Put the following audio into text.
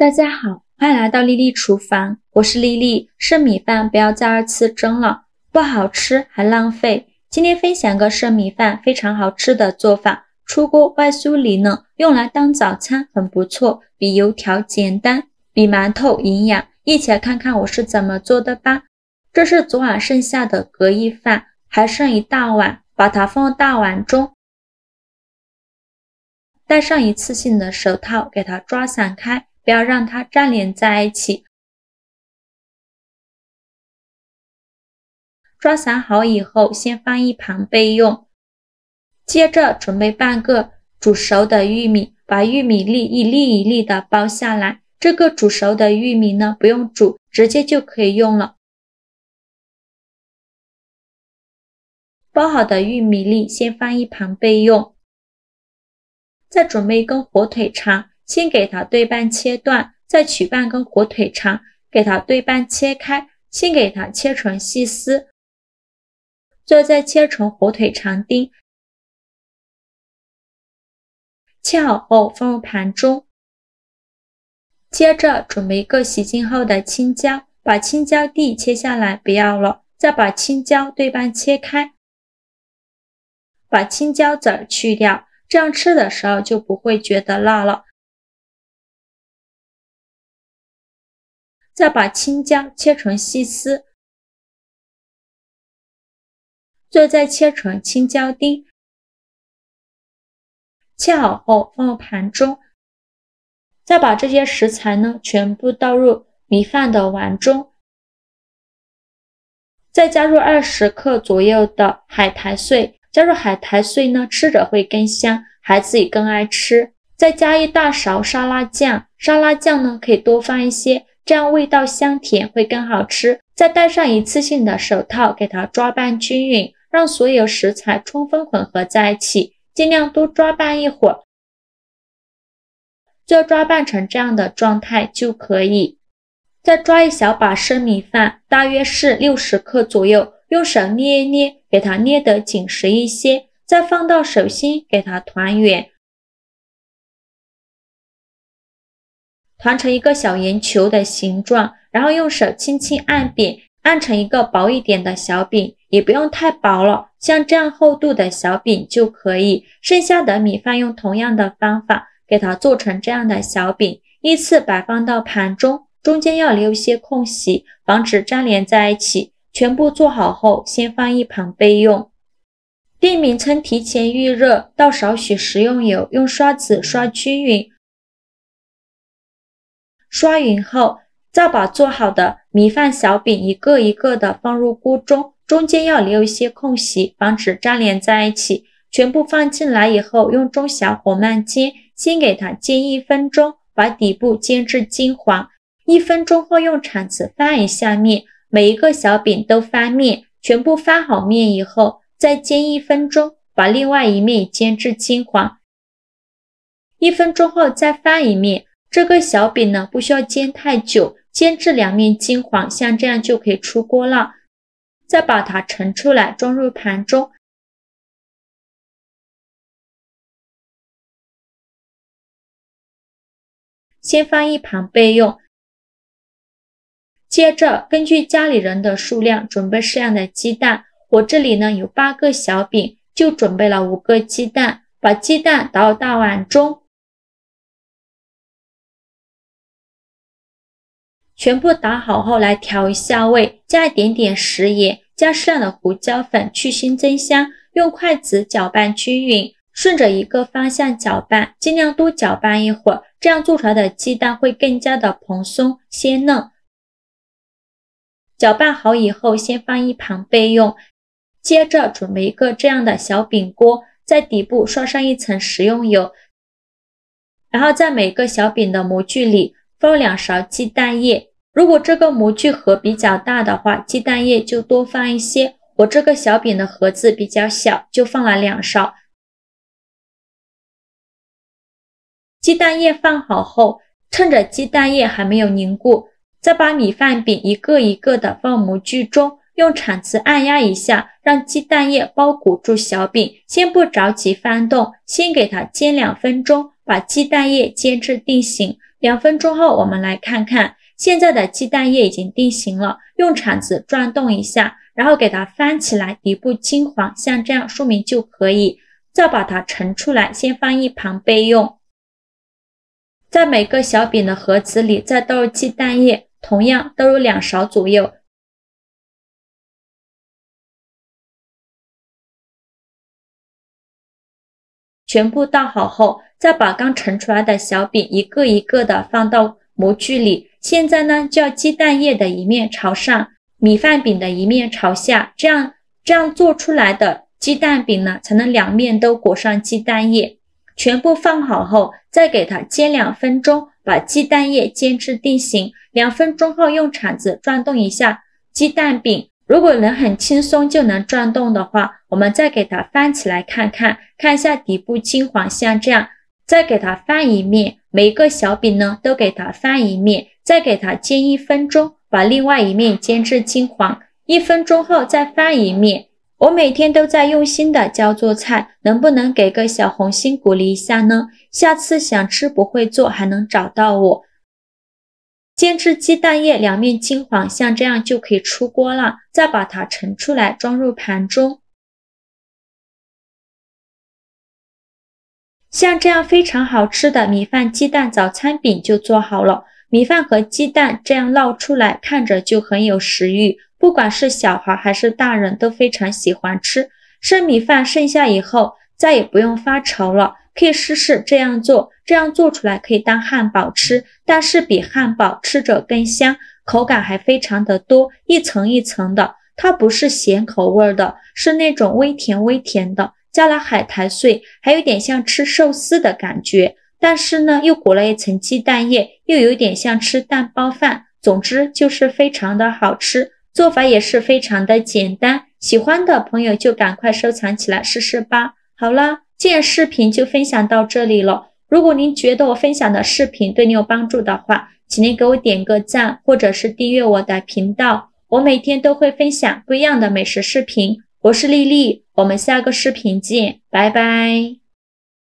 大家好，欢迎来到丽丽厨房，我是丽丽。剩米饭不要再2次蒸了，不好吃还浪费。今天分享个剩米饭非常好吃的做法，出锅外酥里嫩，用来当早餐很不错，比油条简单，比馒头营养。一起来看看我是怎么做的吧。这是昨晚剩下的隔夜饭，还剩一大碗，把它放到大碗中，戴上一次性的手套，给它抓散开，不要让它粘连在一起。抓散好以后，先放一旁备用。接着准备半个煮熟的玉米，把玉米粒一粒一粒的剥下来。这个煮熟的玉米呢，不用煮，直接就可以用了。剥好的玉米粒先放一旁备用。再准备一根火腿肠，先给它对半切断，再取半根火腿肠，给它对半切开，先给它切成细丝，最后再切成火腿肠丁。切好后放入盘中。接着准备一个洗净后的青椒，把青椒蒂切下来不要了，再把青椒对半切开，把青椒籽儿去掉，这样吃的时候就不会觉得辣了。再把青椒切成细丝，最后再切成青椒丁。切好后放入盘中，再把这些食材呢全部倒入米饭的碗中，再加入20克左右的海苔碎，加入海苔碎呢吃着会更香，孩子也更爱吃。再加1大勺沙拉酱，沙拉酱呢可以多放一些，这样味道香甜会更好吃。再戴上一次性的手套，给它抓拌均匀，让所有食材充分混合在一起，尽量多抓拌一会儿，最后抓拌成这样的状态就可以。再抓一小把生米饭，大约是60克左右，用手捏一捏，给它捏得紧实一些，再放到手心给它团圆，团成一个小圆球的形状，然后用手轻轻按扁，按成一个薄一点的小饼，也不用太薄了，像这样厚度的小饼就可以。剩下的米饭用同样的方法给它做成这样的小饼，依次摆放到盘中，中间要留一些空隙，防止粘连在一起。全部做好后先放一旁备用。电饼铛提前预热，倒少许食用油，用刷子刷均匀。刷匀后，再把做好的米饭小饼一个一个的放入锅中，中间要留一些空隙，防止粘连在一起。全部放进来以后，用中小火慢煎，先给它煎1分钟，把底部煎至金黄。1分钟后用铲子翻一下面，每一个小饼都翻面，全部翻好面以后，再煎1分钟，把另外一面煎至金黄。1分钟后再翻一面。这个小饼呢不需要煎太久，煎至2面金黄，像这样就可以出锅了。再把它盛出来，装入盘中。先放一旁备用。接着根据家里人的数量准备适量的鸡蛋，我这里呢有8个小饼，就准备了5个鸡蛋，把鸡蛋倒到大碗中，全部打好后来调一下味，加一点点食盐，加适量的胡椒粉去腥增香，用筷子搅拌均匀，顺着一个方向搅拌，尽量多搅拌一会儿，这样做出来的鸡蛋会更加的蓬松鲜嫩。搅拌好以后先放一旁备用。接着准备一个这样的小饼锅，在底部刷上一层食用油，然后在每个小饼的模具里放2勺鸡蛋液。如果这个模具盒比较大的话，鸡蛋液就多放一些，我这个小饼的盒子比较小，就放了2勺。鸡蛋液放好后，趁着鸡蛋液还没有凝固，再把米饭饼一个一个的放模具中，用铲子按压一下，让鸡蛋液包裹住小饼，先不着急翻动，先给它煎2分钟，把鸡蛋液煎至定型。2分钟后我们来看看，现在的鸡蛋液已经定型了，用铲子转动一下，然后给它翻起来，底部金黄，像这样说明就可以。再把它盛出来，先放一旁备用。在每个小饼的盒子里再倒入鸡蛋液，同样倒入2勺左右。全部倒好后，再把刚盛出来的小饼一个一个的放到模具里。现在呢，就要鸡蛋液的一面朝上，米饭饼的一面朝下，这样做出来的鸡蛋饼呢，才能两面都裹上鸡蛋液。全部放好后，再给它煎2分钟，把鸡蛋液煎至定型。2分钟后用铲子转动一下鸡蛋饼，如果能很轻松就能转动的话，我们再给它翻起来看一下底部金黄，像这样，再给它翻一面，每一个小饼呢都给它翻一面，再给它煎1分钟，把另外一面煎至金黄。1分钟后再翻一面。我每天都在用心的教做菜，能不能给个小红心鼓励一下呢？下次想吃不会做还能找到我。煎至鸡蛋液两面金黄，像这样就可以出锅了，再把它盛出来装入盘中。像这样非常好吃的米饭鸡蛋早餐饼就做好了。米饭和鸡蛋这样烙出来，看着就很有食欲，不管是小孩还是大人都非常喜欢吃。剩米饭剩下以后再也不用发愁了，可以试试这样做，这样做出来可以当汉堡吃，但是比汉堡吃着更香，口感还非常的多，一层一层的，它不是咸口味的，是那种微甜微甜的，加了海苔碎，还有点像吃寿司的感觉，但是呢又裹了一层鸡蛋液，又有点像吃蛋包饭，总之就是非常的好吃，做法也是非常的简单，喜欢的朋友就赶快收藏起来试试吧。好了，今天视频就分享到这里了。如果您觉得我分享的视频对你有帮助的话，请您给我点个赞，或者是订阅我的频道。我每天都会分享不一样的美食视频。我是丽丽，我们下个视频见，拜拜。